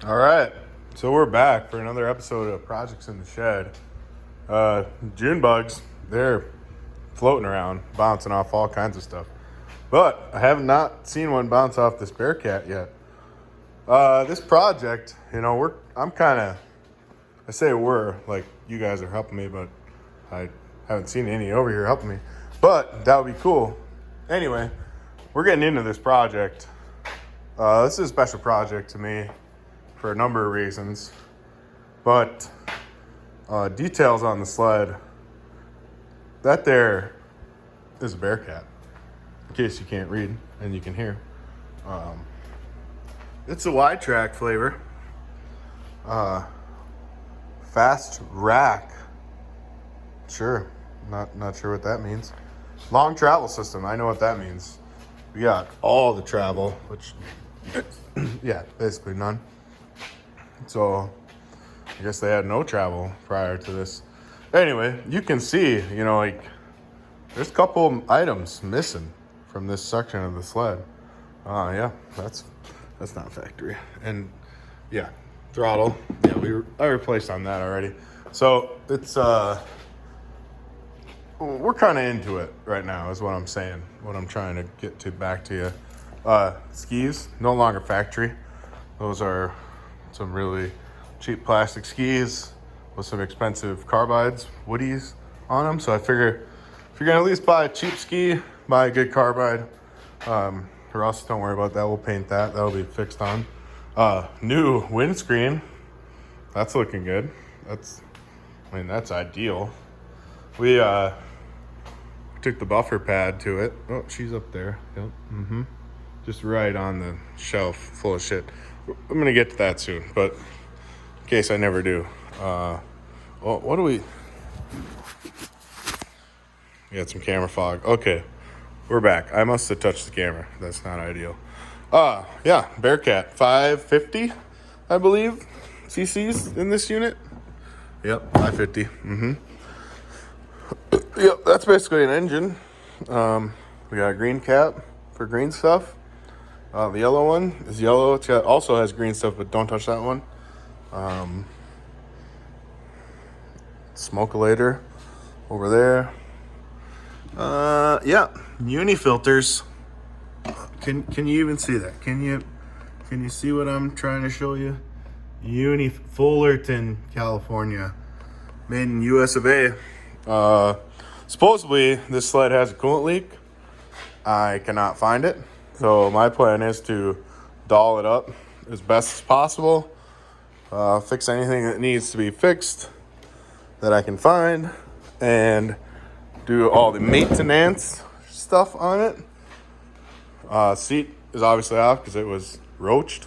All right, so we're back for another episode of Projects in the Shed. June bugs, they're floating around, bouncing off all kinds of stuff. But I have not seen one bounce off this Bearcat yet. This project, I'm kind of, I say we're, like you guys are helping me, but I haven't seen any over here helping me. But that would be cool. Anyway, we're getting into this project. This is a special project to me for a number of reasons. But details on the sled. That there is a Bearcat. In case you can't read and you can hear. It's a wide track flavor. Fast rack. Sure. Not sure what that means. Long travel system. I know what that means. We got all the travel, which yeah, basically none. So I guess they had no travel prior to this. Anyway, you can see, there's a couple items missing from this section of the sled. Yeah, that's not factory. And yeah, throttle. Yeah, I replaced on that already. So it's we're kind of into it right now, is what I'm saying. What I'm trying to get to back to you. Skis, no longer factory. Those are some really cheap plastic skis with some expensive carbides, woodies on them. So I figure if you're gonna at least buy a cheap ski, buy a good carbide. Or else don't worry about that. We'll paint that. That'll be fixed on. New windscreen. That's looking good. That's ideal. We took the buffer pad to it. Oh, she's up there. Yep. Just right on the shelf full of shit. I'm gonna get to that soon, but in case I never do. What do we got some camera fog. Okay, we're back. I must have touched the camera. That's not ideal. Yeah, Bearcat 550, I believe, cc's in this unit. Yep, 550. Yep, that's basically an engine. We got a green cap for green stuff. The yellow one is yellow. Also has green stuff, but don't touch that one. Smokelator over there. Yeah, uni filters. Can you even see that? Can you see what I'm trying to show you? Uni Fullerton, California, made in US of A. Supposedly this sled has a coolant leak. I cannot find it, so my plan is to doll it up as best as possible. Fix anything that needs to be fixed that I can find, and do all the maintenance stuff on it. Seat is obviously off because it was roached.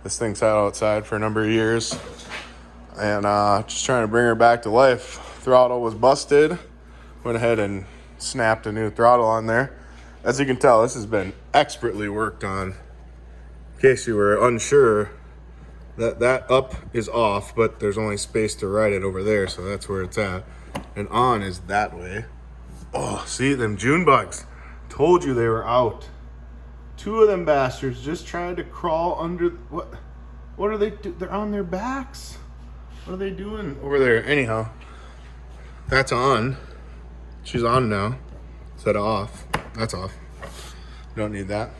This thing sat outside for a number of years, and just trying to bring her back to life. Throttle was busted. Went ahead and snapped a new throttle on there. As you can tell, this has been expertly worked on. In case you were unsure, that up is off, but there's only space to ride it over there, so that's where it's at. And on is that way. Oh, see them June bugs. Told you they were out. Two of them bastards just tried to crawl under. What are they do? They're on their backs. What are they doing over there? Anyhow, that's on. She's on now. Instead of off. That's off. Don't need that.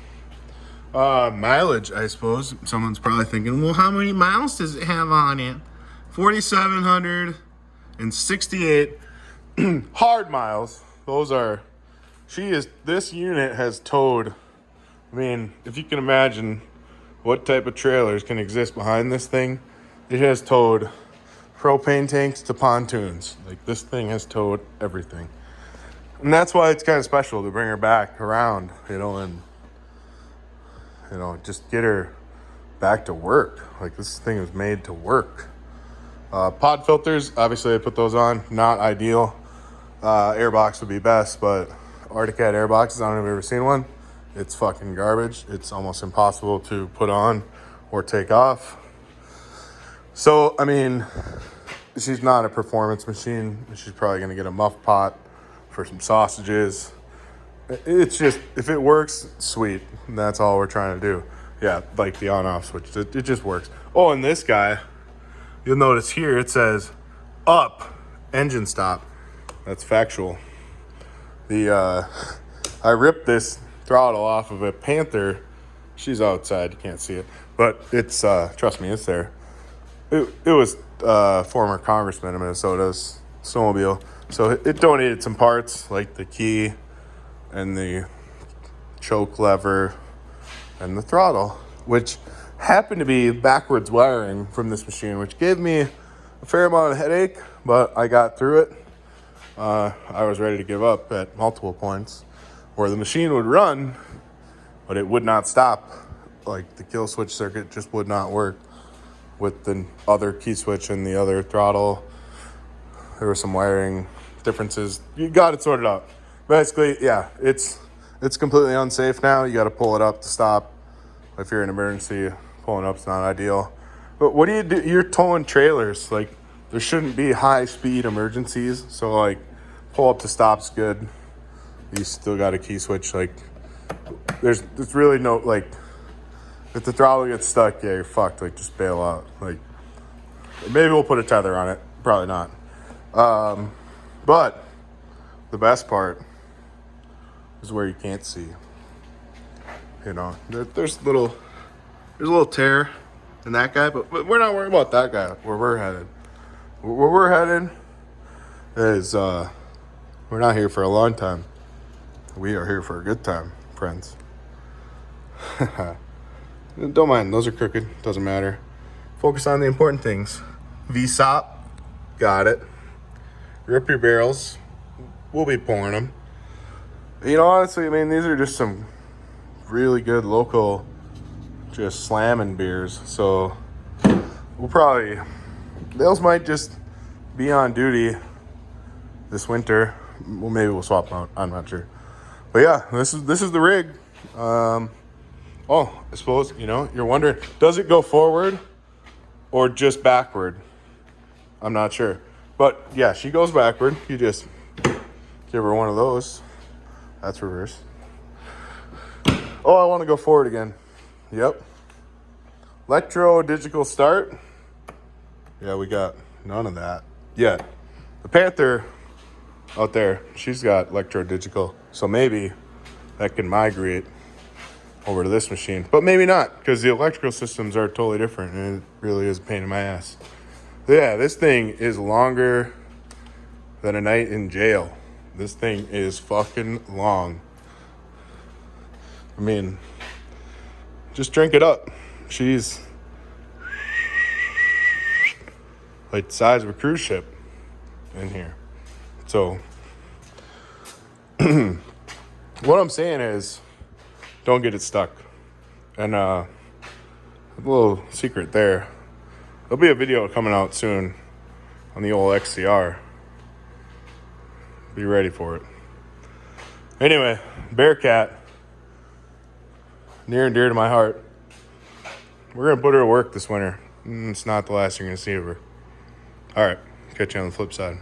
Mileage, I suppose. Someone's probably thinking, well, how many miles does it have on it? 4,768 hard miles. Those are, this unit has towed, I mean, if you can imagine what type of trailers can exist behind this thing, it has towed propane tanks to pontoons. Like, this thing has towed everything. And that's why it's kind of special to bring her back around, and, just get her back to work. Like, this thing was made to work. Pod filters, obviously I put those on. Not ideal. Airbox would be best, but Arctic Cat airboxes, I don't know if you've ever seen one. It's fucking garbage. It's almost impossible to put on or take off. So, I mean, she's not a performance machine. She's probably going to get a muff pot for some sausages. It's just, if it works, sweet. That's all we're trying to do. Yeah, like the on-off switch. It just works. Oh, and this guy, you'll notice here it says up, engine stop. That's factual. I ripped this throttle off of a Panther. She's outside, you can't see it, but it's trust me, it's there. It was former congressman of Minnesota's snowmobile, so it donated some parts like the key and the choke lever and the throttle, which happened to be backwards wiring from this machine, which gave me a fair amount of headache, but I got through it. I was ready to give up at multiple points where the machine would run, but it would not stop. Like the kill switch circuit just would not work with the other key switch and the other throttle. There were some wiring differences. You got it sorted out. Basically, yeah, it's completely unsafe now. You got to pull it up to stop. If you're in an emergency, pulling up's not ideal. But what do you do? You're towing trailers. Like, there shouldn't be high-speed emergencies. So, like, pull up to stop's good. You still got a key switch. Like, there's really no, like, if the throttle gets stuck, yeah, you're fucked. Like, just bail out. Like, maybe we'll put a tether on it. Probably not. But the best part is where you can't see. You know, there's a little tear in that guy, but we're not worried about that guy. Where we're headed is we're not here for a long time. We are here for a good time, friends. Don't mind, those are crooked. Doesn't matter. Focus on the important things. VSOP, got it. Rip your barrels. We'll be pouring them. You know, honestly, I mean, these are just some really good local, just slamming beers. So we'll probably, those might just be on duty this winter. Well, maybe we'll swap them out. I'm not sure. But yeah, this is the rig. Oh, I suppose, you know, you're wondering, does it go forward or just backward? I'm not sure. But yeah, she goes backward. You just give her one of those. That's reverse. Oh, I want to go forward again. Yep. Electro digital start. Yeah, we got none of that yet. The Panther out there, she's got electro digital. So maybe that can migrate over to this machine. But maybe not, because the electrical systems are totally different, and it really is a pain in my ass. But yeah, this thing is longer than a night in jail. This thing is fucking long. I mean, just drink it up. She's like the size of a cruise ship in here. So, what I'm saying is, don't get it stuck. And a little secret there. There'll be a video coming out soon on the old XCR. Be ready for it. Anyway, Bearcat, near and dear to my heart. We're going to put her to work this winter. It's not the last you're going to see of her. All right, catch you on the flip side.